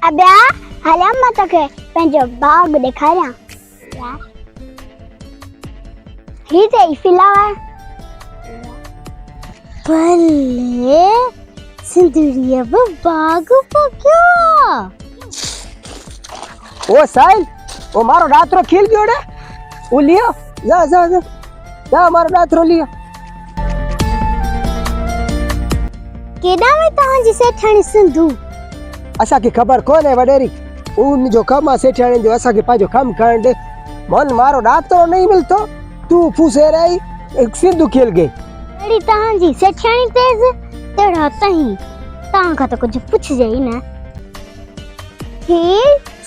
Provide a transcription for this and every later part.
अबे हलिया मां तोखे पंहिंजो बाग ॾेखारियां यार। ही अथई फ्लावर। भले सिंदूरिया वो बाग पक्यो। ओ साहिल, ओ मारो डातरो खिल गयो रे। ओ लियो, जा जा जा जा मारो डातरो लियो। केडा में तव्हांजी सेठाणी सिंधु? असांखे ख़बर कोन्हे वडेरी, उन जो कम आहे सेठाणी जो, असांखे पंहिंजो कम करण दे। मन मारो डातरो नहीं मिलतो, तू फूसे रही सिंधु खिल गई। अड़ी तव्हांजी सेठाणी तेज तेड़ा तही तव्हां खां त कुछ पुछ जाई न। ही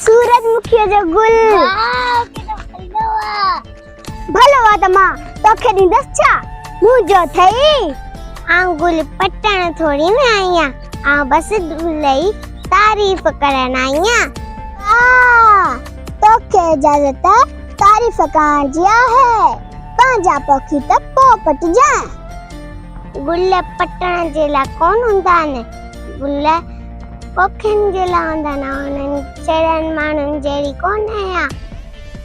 सूरजमुखी जो गुल। वाह केडो भलो आ। भलो आ त मां तोखे ॾींदस छा? मुंहिंजो थई। आऊं गुल पटण थोड़ी न आईया, आऊं बस दुलई तारीफ करन आईया। आ तोखे इजाजत तारीफ करण जी आहे। पंहिंजा पोखी त पोपट जा। गुल पटण जे ला कौन हुंदा न, गुल पोखन जे ला हुंदा न। उन्हनि चरन माण्हुनि जहिड़ी कोन आहियां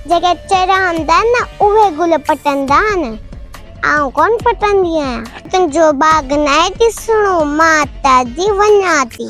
जेके चेरा हूंदा न उहे गुल पटंदा न। आऊं कोन पटंदी आहियां। तुंहिंजो बाग न ॾिसणो, मां त जी वञा थी।